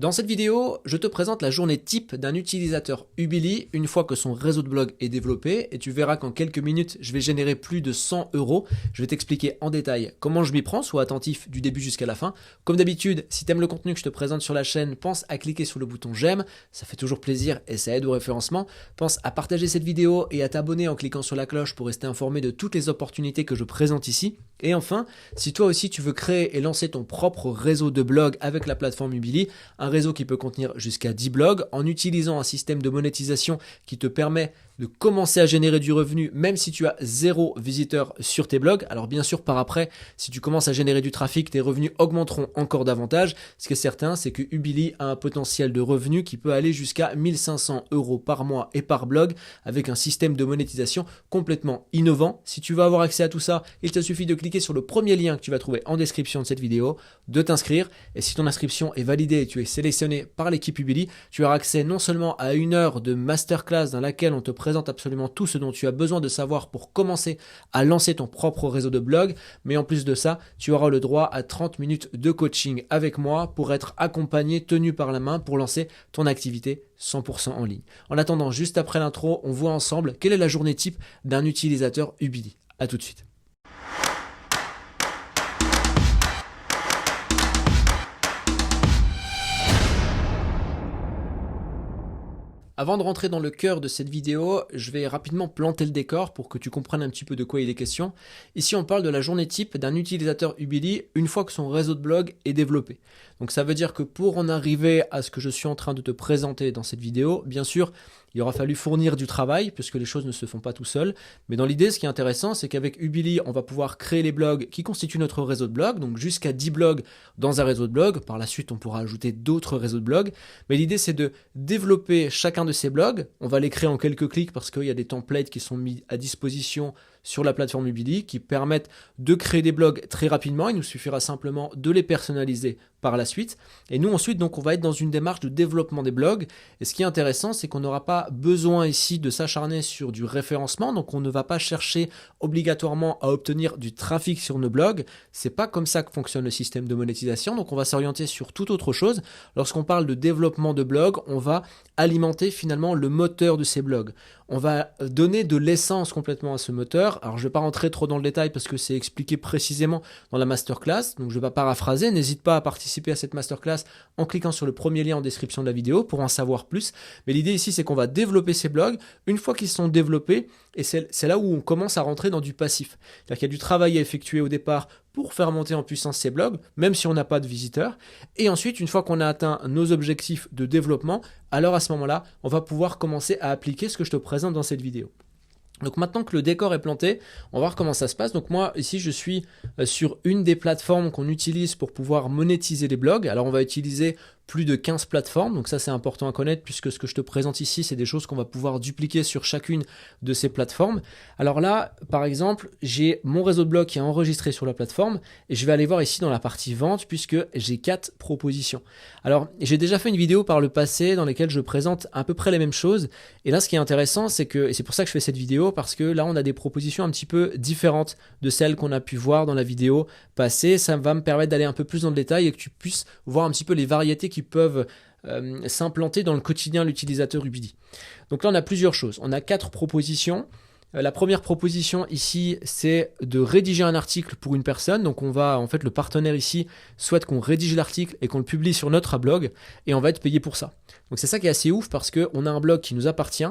Dans cette vidéo, je te présente la journée type d'un utilisateur Ubili une fois que son réseau de blog est développé et tu verras qu'en quelques minutes, je vais générer plus de 100 euros. Je vais t'expliquer en détail comment je m'y prends, sois attentif du début jusqu'à la fin. Comme d'habitude, si tu aimes le contenu que je te présente sur la chaîne, pense à cliquer sur le bouton j'aime, ça fait toujours plaisir et ça aide au référencement. Pense à partager cette vidéo et à t'abonner en cliquant sur la cloche pour rester informé de toutes les opportunités que je présente ici. Et enfin, si toi aussi tu veux créer et lancer ton propre réseau de blog avec la plateforme Ubili, un réseau qui peut contenir jusqu'à 10 blogs en utilisant un système de monétisation qui te permet de commencer à générer du revenu même si tu as 0 visiteur sur tes blogs. Alors bien sûr par après, si tu commences à générer du trafic, tes revenus augmenteront encore davantage. Ce qui est certain, c'est que Ubili a un potentiel de revenus qui peut aller jusqu'à 1500 euros par mois et par blog avec un système de monétisation complètement innovant. Si tu veux avoir accès à tout ça, il te suffit de cliquer sur le premier lien que tu vas trouver en description de cette vidéo, de t'inscrire et si ton inscription est validée et tu es sélectionné par l'équipe Ubili, tu auras accès non seulement à 1 heure de masterclass dans laquelle on te présente absolument tout ce dont tu as besoin de savoir pour commencer à lancer ton propre réseau de blog, mais en plus de ça, tu auras le droit à 30 minutes de coaching avec moi pour être accompagné, tenu par la main pour lancer ton activité 100% en ligne. En attendant, juste après l'intro, on voit ensemble quelle est la journée type d'un utilisateur Ubili. À tout de suite. Avant de rentrer dans le cœur de cette vidéo, je vais rapidement planter le décor pour que tu comprennes un petit peu de quoi il est question. Ici, on parle de la journée type d'un utilisateur Ubili une fois que son réseau de blog est développé. Donc ça veut dire que pour en arriver à ce que je suis en train de te présenter dans cette vidéo, bien sûr, il aura fallu fournir du travail puisque les choses ne se font pas tout seul. Mais dans l'idée, ce qui est intéressant, c'est qu'avec Ubili, on va pouvoir créer les blogs qui constituent notre réseau de blog, donc jusqu'à 10 blogs dans un réseau de blog. Par la suite, on pourra ajouter d'autres réseaux de blog. Mais l'idée, c'est de développer chacun de ces blogs. On va les créer en quelques clics parce qu'il y a des templates qui sont mis à disposition sur la plateforme Ubili qui permettent de créer des blogs très rapidement. Il nous suffira simplement de les personnaliser par la suite. Et nous ensuite, donc, on va être dans une démarche de développement des blogs. Et ce qui est intéressant, c'est qu'on n'aura pas besoin ici de s'acharner sur du référencement. Donc, on ne va pas chercher obligatoirement à obtenir du trafic sur nos blogs. C'est pas comme ça que fonctionne le système de monétisation. Donc, on va s'orienter sur toute autre chose. Lorsqu'on parle de développement de blogs, on va alimenter finalement le moteur de ces blogs. On va donner de l'essence complètement à ce moteur. Alors, je ne vais pas rentrer trop dans le détail parce que c'est expliqué précisément dans la masterclass. Donc, je ne vais pas paraphraser. N'hésite pas à participer à cette masterclass en cliquant sur le premier lien en description de la vidéo pour en savoir plus. Mais l'idée ici, c'est qu'on va développer ces blogs. Une fois qu'ils sont développés, et c'est là où on commence à rentrer dans du passif. C'est-à-dire qu'il y a du travail à effectuer au départ pour faire monter en puissance ces blogs, même si on n'a pas de visiteurs. Et ensuite, une fois qu'on a atteint nos objectifs de développement, alors à ce moment-là, on va pouvoir commencer à appliquer ce que je te présente dans cette vidéo. Donc maintenant que le décor est planté, on va voir comment ça se passe. Donc moi ici je suis sur une des plateformes qu'on utilise pour pouvoir monétiser les blogs. Alors on va utiliser plus de 15 plateformes, donc ça c'est important à connaître puisque ce que je te présente ici c'est des choses qu'on va pouvoir dupliquer sur chacune de ces plateformes. Alors là par exemple j'ai mon réseau de blog qui est enregistré sur la plateforme et je vais aller voir ici dans la partie vente puisque j'ai 4 propositions. Alors j'ai déjà fait une vidéo par le passé dans laquelle je présente à peu près les mêmes choses et là ce qui est intéressant c'est que, et c'est pour ça que je fais cette vidéo parce que là on a des propositions un petit peu différentes de celles qu'on a pu voir dans la vidéo passée. Ça va me permettre d'aller un peu plus dans le détail et que tu puisses voir un petit peu les variétés qui peuvent s'implanter dans le quotidien de l'utilisateur Ubili. Donc là on a plusieurs choses, on a 4 propositions. La première proposition ici c'est de rédiger un article pour une personne, donc on va en fait le partenaire ici souhaite qu'on rédige l'article et qu'on le publie sur notre blog et on va être payé pour ça. Donc c'est ça qui est assez ouf parce qu'on a un blog qui nous appartient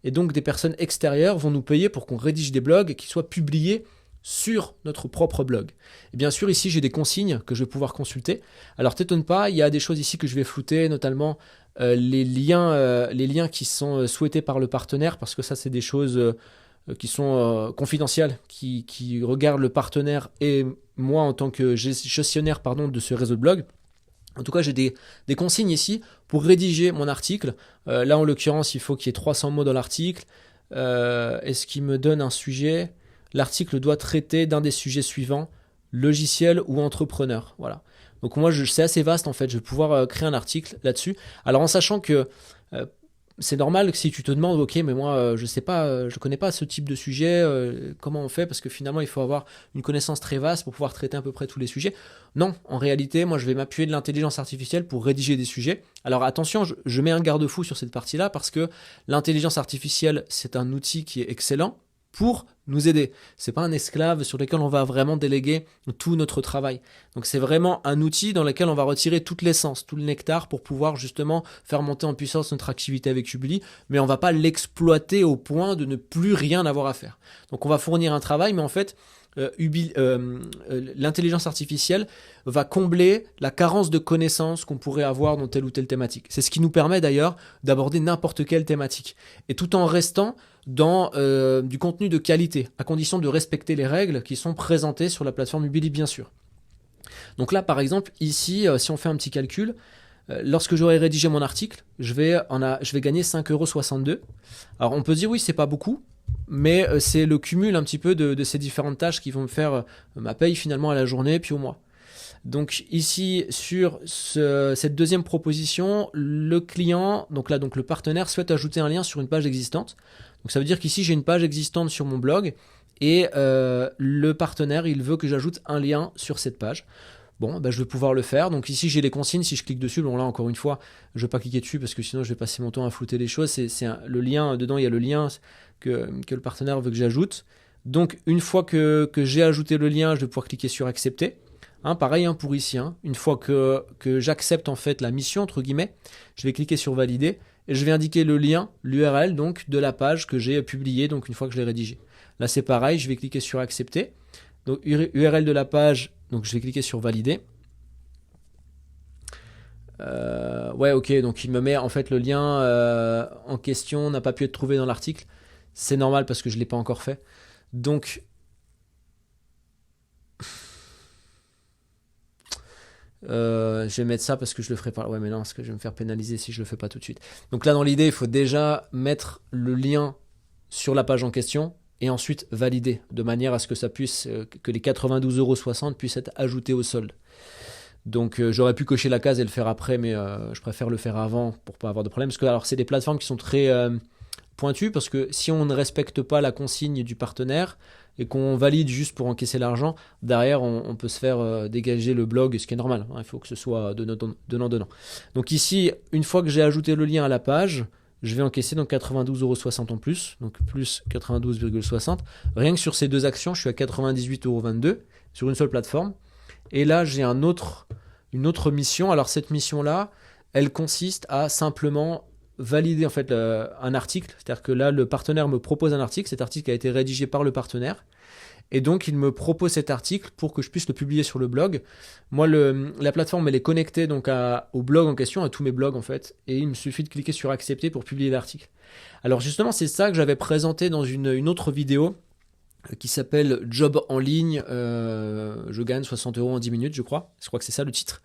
et donc des personnes extérieures vont nous payer pour qu'on rédige des blogs qui soient publiés sur notre propre blog. Et bien sûr ici j'ai des consignes que je vais pouvoir consulter. Alors t'étonne pas, il y a des choses ici que je vais flouter, notamment les liens qui sont souhaités par le partenaire parce que ça c'est des choses qui sont confidentielles, qui regardent le partenaire et moi en tant que gestionnaire de ce réseau de blog. En tout cas, j'ai des consignes ici pour rédiger mon article. Là en l'occurrence, il faut qu'il y ait 300 mots dans l'article. Est-ce qu'il me donne un sujet ? L'article doit traiter d'un des sujets suivants, logiciel ou entrepreneur. Voilà. Donc moi, c'est assez vaste en fait. Je vais pouvoir créer un article là-dessus. Alors en sachant que c'est normal que si tu te demandes, ok, mais moi, je sais pas, je connais pas ce type de sujet, comment on fait, parce que finalement, il faut avoir une connaissance très vaste pour pouvoir traiter à peu près tous les sujets. Non, en réalité, moi, je vais m'appuyer de l'intelligence artificielle pour rédiger des sujets. Alors attention, je mets un garde-fou sur cette partie-là, parce que l'intelligence artificielle, c'est un outil qui est excellent pour nous aider. C'est pas un esclave sur lequel on va vraiment déléguer tout notre travail. Donc c'est vraiment un outil dans lequel on va retirer toute l'essence, tout le nectar pour pouvoir justement faire monter en puissance notre activité avec Ubili, mais on va pas l'exploiter au point de ne plus rien avoir à faire. Donc on va fournir un travail, mais en fait l'intelligence artificielle va combler la carence de connaissances qu'on pourrait avoir dans telle ou telle thématique. C'est ce qui nous permet d'ailleurs d'aborder n'importe quelle thématique, et tout en restant dans du contenu de qualité, à condition de respecter les règles qui sont présentées sur la plateforme Ubili, bien sûr. Donc là, par exemple, ici, si on fait un petit calcul, lorsque j'aurai rédigé mon article, je vais gagner 5,62 €. Alors on peut dire oui, c'est pas beaucoup, mais c'est le cumul un petit peu de ces différentes tâches qui vont me faire ma paye finalement à la journée puis au mois. Donc ici sur cette deuxième proposition, le client, donc le partenaire souhaite ajouter un lien sur une page existante. Donc ça veut dire qu'ici j'ai une page existante sur mon blog et le partenaire il veut que j'ajoute un lien sur cette page. Bon, je vais pouvoir le faire. Donc ici j'ai les consignes, si je clique dessus, bon là encore une fois, je ne vais pas cliquer dessus parce que sinon je vais passer mon temps à flouter les choses. Le lien, dedans il y a le lien que le partenaire veut que j'ajoute. Donc une fois que j'ai ajouté le lien, je vais pouvoir cliquer sur accepter. Pareil pour ici, une fois que j'accepte en fait la mission entre guillemets, je vais cliquer sur valider et je vais indiquer le lien, l'URL donc de la page que j'ai publiée donc une fois que je l'ai rédigée. Là c'est pareil, je vais cliquer sur accepter. Donc URL de la page, donc je vais cliquer sur valider. Ouais, ok, donc il me met en fait le lien en question n'a pas pu être trouvé dans l'article. C'est normal parce que je ne l'ai pas encore fait. Donc je vais mettre ça parce que je le ferai pas. Ouais, mais non, parce que je vais me faire pénaliser si je le fais pas tout de suite. Donc là, dans l'idée, il faut déjà mettre le lien sur la page en question et ensuite valider de manière à ce que ça puisse, que les 92,60 € puissent être ajoutés au solde. Donc j'aurais pu cocher la case et le faire après, mais je préfère le faire avant pour pas avoir de problème. Parce que alors c'est des plateformes qui sont très pointues parce que si on ne respecte pas la consigne du partenaire et qu'on valide juste pour encaisser l'argent, derrière on peut se faire dégager le blog, ce qui est normal, il faut que ce soit donnant-donnant. Donc ici, une fois que j'ai ajouté le lien à la page, je vais encaisser donc 92,60 € en plus, donc plus 92,60 €. Rien que sur ces deux actions, je suis à 98,22 € sur une seule plateforme. Et là, j'ai une autre mission. Alors cette mission-là, elle consiste à simplement valider en fait un article. C'est-à-dire que là, le partenaire me propose un article. Cet article a été rédigé par le partenaire. Et donc, il me propose cet article pour que je puisse le publier sur le blog. Moi, la plateforme, elle est connectée donc au blog en question, à tous mes blogs en fait. Et il me suffit de cliquer sur accepter pour publier l'article. Alors justement, c'est ça que j'avais présenté dans une autre vidéo qui s'appelle Job en ligne, je gagne 60 € en 10 minutes, je crois que c'est ça le titre.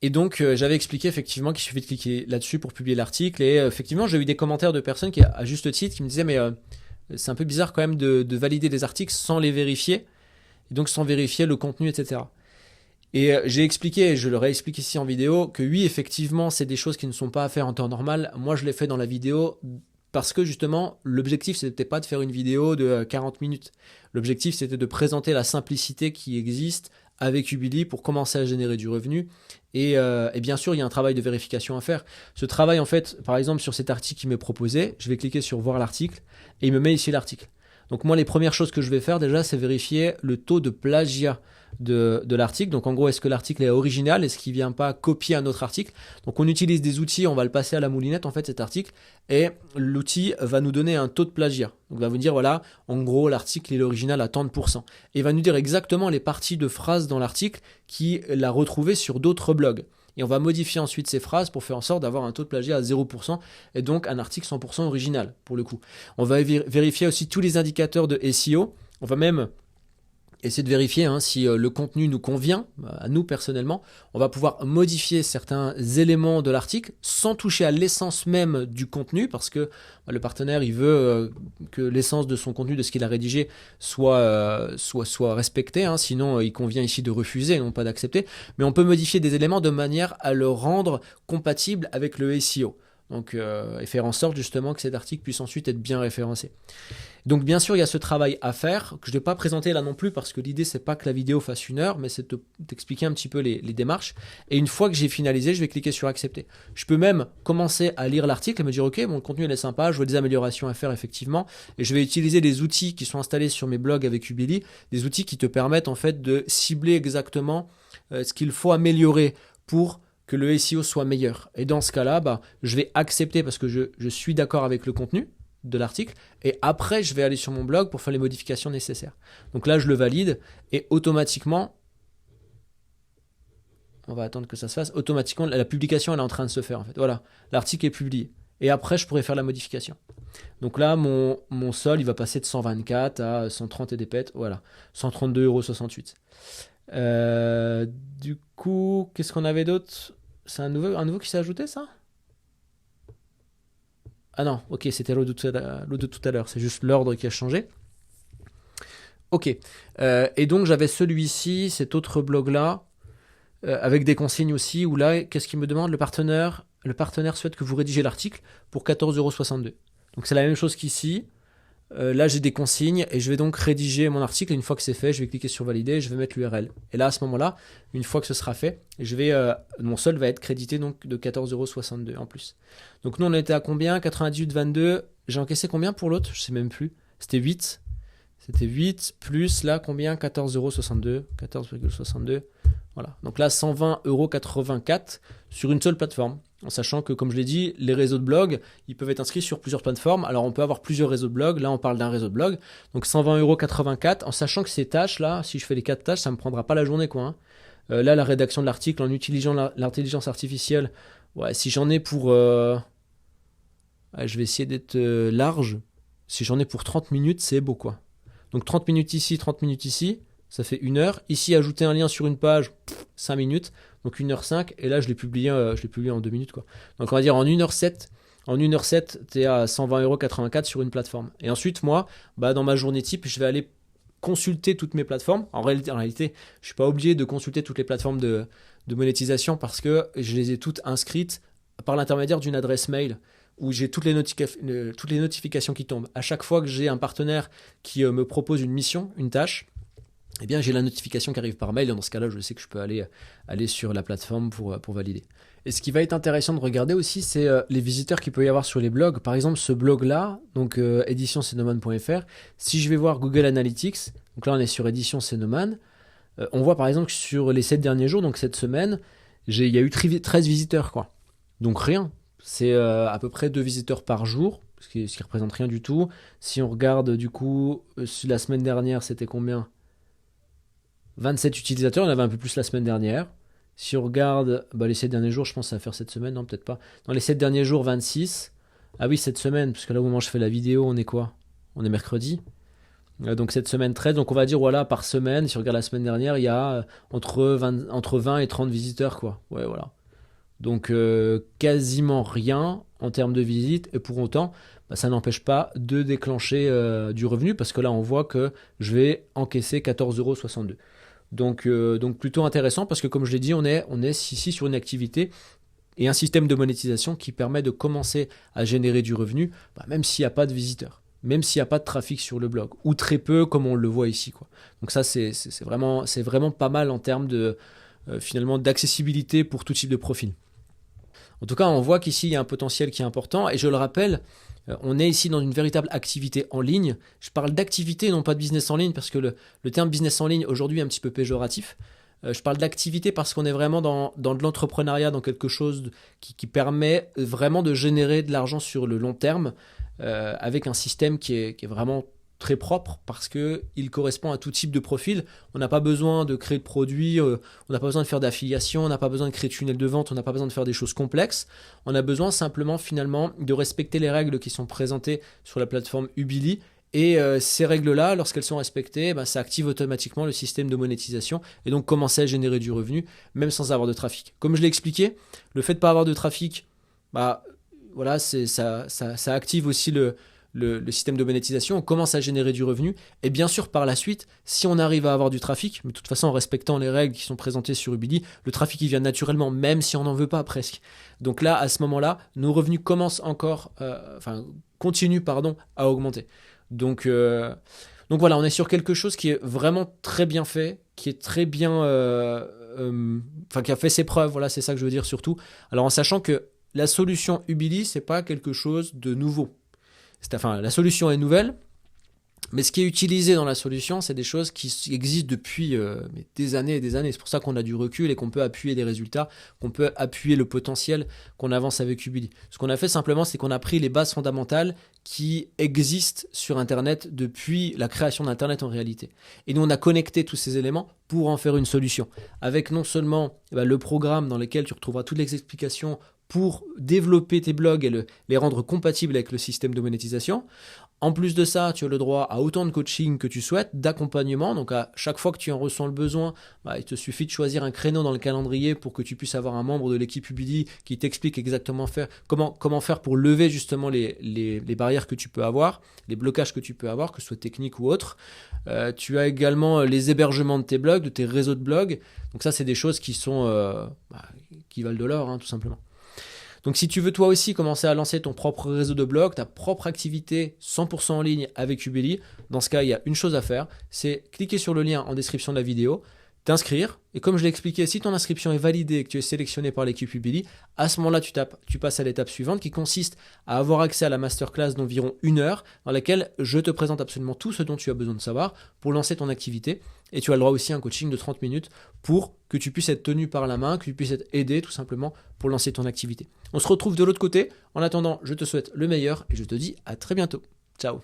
Et donc j'avais expliqué effectivement qu'il suffit de cliquer là-dessus pour publier l'article, et effectivement j'ai eu des commentaires de personnes qui, à juste titre, qui me disaient mais c'est un peu bizarre quand même de valider des articles sans les vérifier, et donc sans vérifier le contenu, etc. Et j'ai expliqué, et je leur ai expliqué ici en vidéo, que oui, effectivement, c'est des choses qui ne sont pas à faire en temps normal. Moi, je l'ai fait dans la vidéo parce que justement, l'objectif, c'était pas de faire une vidéo de 40 minutes. L'objectif, c'était de présenter la simplicité qui existe avec Ubili pour commencer à générer du revenu. Et bien sûr, il y a un travail de vérification à faire. Ce travail, en fait, par exemple, sur cet article qui m'est proposé, je vais cliquer sur voir l'article et il me met ici l'article. Donc moi, les premières choses que je vais faire déjà, c'est vérifier le taux de plagiat de l'article. Donc en gros, est-ce que l'article est original? Est-ce qu'il ne vient pas copier un autre article? Donc on utilise des outils, on va le passer à la moulinette en fait cet article, et l'outil va nous donner un taux de plagiat. Donc il va vous dire voilà, en gros l'article est original à tant de pourcents. Et il va nous dire exactement les parties de phrases dans l'article qu'il a retrouvées sur d'autres blogs. Et on va modifier ensuite ces phrases pour faire en sorte d'avoir un taux de plagiat à 0% et donc un article 100% original pour le coup. On va vérifier aussi tous les indicateurs de SEO. On va même essayer de vérifier si le contenu nous convient, à nous personnellement. On va pouvoir modifier certains éléments de l'article sans toucher à l'essence même du contenu, parce que le partenaire il veut que l'essence de son contenu, de ce qu'il a rédigé, soit respectée, sinon il convient ici de refuser et non pas d'accepter. Mais on peut modifier des éléments de manière à le rendre compatible avec le SEO. Donc, et faire en sorte justement que cet article puisse ensuite être bien référencé. Donc bien sûr, il y a ce travail à faire que je ne vais pas présenter là non plus parce que l'idée c'est pas que la vidéo fasse 1 heure, mais c'est de t'expliquer un petit peu les démarches. Et une fois que j'ai finalisé, je vais cliquer sur accepter. Je peux même commencer à lire l'article et me dire ok, bon, le contenu il est sympa, je vois des améliorations à faire effectivement, et je vais utiliser des outils qui sont installés sur mes blogs avec Ubili, des outils qui te permettent en fait de cibler exactement ce qu'il faut améliorer pour que le SEO soit meilleur. Et dans ce cas-là, je vais accepter parce que je suis d'accord avec le contenu de l'article, et après je vais aller sur mon blog pour faire les modifications nécessaires. Donc là je le valide et automatiquement, on va attendre que ça se fasse, automatiquement la publication elle est en train de se faire en fait. Voilà, l'article est publié et après je pourrai faire la modification. Donc là mon sol il va passer de 124 à 130 et des pètes, voilà, 132,68 €. Du coup, qu'est-ce qu'on avait d'autre? C'est un nouveau qui s'est ajouté, ça? Ah non, ok, c'était l'autre de tout à l'heure, c'est juste l'ordre qui a changé. Ok, et donc j'avais celui-ci, cet autre blog-là, avec des consignes aussi, où là, qu'est-ce qu'il me demande? Le partenaire souhaite que vous rédigez l'article pour 14,62 €. Donc c'est la même chose qu'ici. Là j'ai des consignes et je vais donc rédiger mon article, et une fois que c'est fait je vais cliquer sur valider et je vais mettre l'URL, et là à ce moment là, une fois que ce sera fait, mon solde va être crédité donc de 14,62 € en plus. Donc nous on était à combien? 98,22 €. J'ai encaissé combien pour l'autre? Je sais même plus, c'était 8 plus là combien? 14,62 €, 14,62 €. Voilà, donc là 120,84 € sur une seule plateforme, en sachant que comme je l'ai dit, les réseaux de blog ils peuvent être inscrits sur plusieurs plateformes. Alors on peut avoir plusieurs réseaux de blog, là on parle d'un réseau de blog, donc 120,84 €, en sachant que ces tâches là, si je fais les 4 tâches, ça me prendra pas la journée quoi, hein. Là la rédaction de l'article en utilisant l'intelligence artificielle, ouais, si j'en ai pour je vais essayer d'être large, si j'en ai pour 30 minutes c'est beau quoi. Donc 30 minutes ici, 30 minutes ici, ça fait 1 heure. Ici, ajouter un lien sur une page, 5 minutes, donc 1h05. Et là, je l'ai publié en 2 minutes, quoi. Donc, on va dire en 1h07. En 1h07, tu es à 120,84 € sur une plateforme. Et ensuite, moi, dans ma journée type, je vais aller consulter toutes mes plateformes. En réalité, je ne suis pas obligé de consulter toutes les plateformes de monétisation parce que je les ai toutes inscrites par l'intermédiaire d'une adresse mail où j'ai toutes les notifications qui tombent. À chaque fois que j'ai un partenaire qui me propose une mission, une tâche, eh bien, j'ai la notification qui arrive par mail. Dans ce cas-là, je sais que je peux aller sur la plateforme pour valider. Et ce qui va être intéressant de regarder aussi, c'est les visiteurs qu'il peut y avoir sur les blogs. Par exemple, ce blog-là, donc éditioncenoman.fr, si je vais voir Google Analytics, donc là on est sur Édition Cenoman, on voit par exemple que sur les 7 derniers jours, donc cette semaine, il y a eu 13 visiteurs, quoi. Donc rien, c'est à peu près 2 visiteurs par jour, ce qui représente rien du tout. Si on regarde du coup, la semaine dernière, c'était combien? 27 utilisateurs, il y en avait un peu plus la semaine dernière. Si on regarde les 7 derniers jours, je pense que ça va faire cette semaine, non peut-être pas. Dans les 7 derniers jours, 26. Ah oui, cette semaine, parce que là au moment où je fais la vidéo, on est quoi? On est mercredi. Donc cette semaine 13, donc on va dire voilà, par semaine, si on regarde la semaine dernière, il y a entre 20 et 30 visiteurs, quoi. Ouais, voilà. Donc quasiment rien en termes de visites, et pour autant, ça n'empêche pas de déclencher du revenu, parce que là on voit que je vais encaisser 14,62 €. Donc plutôt intéressant, parce que comme je l'ai dit, on est ici sur une activité et un système de monétisation qui permet de commencer à générer du revenu, même s'il n'y a pas de visiteurs, même s'il n'y a pas de trafic sur le blog, ou très peu comme on le voit ici, quoi. Donc ça c'est vraiment pas mal en termes de finalement d'accessibilité pour tout type de profil. En tout cas, on voit qu'ici il y a un potentiel qui est important, et je le rappelle, on est ici dans une véritable activité en ligne. Je parle d'activité, non pas de business en ligne, parce que le terme business en ligne aujourd'hui est un petit peu péjoratif. Je parle d'activité parce qu'on est vraiment dans de l'entrepreneuriat, dans quelque chose qui permet vraiment de générer de l'argent sur le long terme, avec un système qui est vraiment très propre, parce qu'il correspond à tout type de profil. On n'a pas besoin de créer de produits, on n'a pas besoin de faire d'affiliation, on n'a pas besoin de créer de tunnels de vente, on n'a pas besoin de faire des choses complexes. On a besoin simplement finalement de respecter les règles qui sont présentées sur la plateforme Ubili. Et ces règles-là, lorsqu'elles sont respectées, ça active automatiquement le système de monétisation et donc commencer à générer du revenu, même sans avoir de trafic. Comme je l'ai expliqué, le fait de ne pas avoir de trafic, voilà, ça active aussi le système de monétisation, on commence à générer du revenu. Et bien sûr, par la suite, si on arrive à avoir du trafic, mais de toute façon en respectant les règles qui sont présentées sur Ubili, le trafic il vient naturellement, même si on n'en veut pas presque. Donc là, à ce moment-là, nos revenus commencent continuent à augmenter. Donc voilà, on est sur quelque chose qui est vraiment très bien fait, qui est très bien, qui a fait ses preuves. Voilà, c'est ça que je veux dire surtout. Alors en sachant que la solution Ubili, c'est pas quelque chose de nouveau. La solution est nouvelle, mais ce qui est utilisé dans la solution, c'est des choses qui existent depuis des années et des années. C'est pour ça qu'on a du recul et qu'on peut appuyer des résultats, qu'on peut appuyer le potentiel qu'on avance avec Ubili. Ce qu'on a fait simplement, c'est qu'on a pris les bases fondamentales qui existent sur Internet depuis la création d'Internet en réalité. Et nous, on a connecté tous ces éléments pour en faire une solution. Avec non seulement le programme dans lequel tu retrouveras toutes les explications pour développer tes blogs et les rendre compatibles avec le système de monétisation. En plus de ça, tu as le droit à autant de coaching que tu souhaites, d'accompagnement. Donc à chaque fois que tu en ressens le besoin, il te suffit de choisir un créneau dans le calendrier pour que tu puisses avoir un membre de l'équipe Ubili qui t'explique exactement comment faire pour lever justement les barrières que tu peux avoir, les blocages que tu peux avoir, que ce soit technique ou autre. Tu as également les hébergements de tes blogs, de tes réseaux de blogs. Donc ça, c'est des choses qui sont qui valent de l'or, tout simplement. Donc si tu veux toi aussi commencer à lancer ton propre réseau de blog, ta propre activité 100% en ligne avec Ubili, dans ce cas, il y a une chose à faire, c'est cliquer sur le lien en description de la vidéo, t'inscrire, et comme je l'ai expliqué, si ton inscription est validée et que tu es sélectionné par l'équipe Ubili, à ce moment-là, tu passes à l'étape suivante qui consiste à avoir accès à la masterclass d'environ 1 heure dans laquelle je te présente absolument tout ce dont tu as besoin de savoir pour lancer ton activité. Et tu as le droit aussi à un coaching de 30 minutes pour que tu puisses être tenu par la main, que tu puisses être aidé tout simplement pour lancer ton activité. On se retrouve de l'autre côté. En attendant, je te souhaite le meilleur et je te dis à très bientôt. Ciao.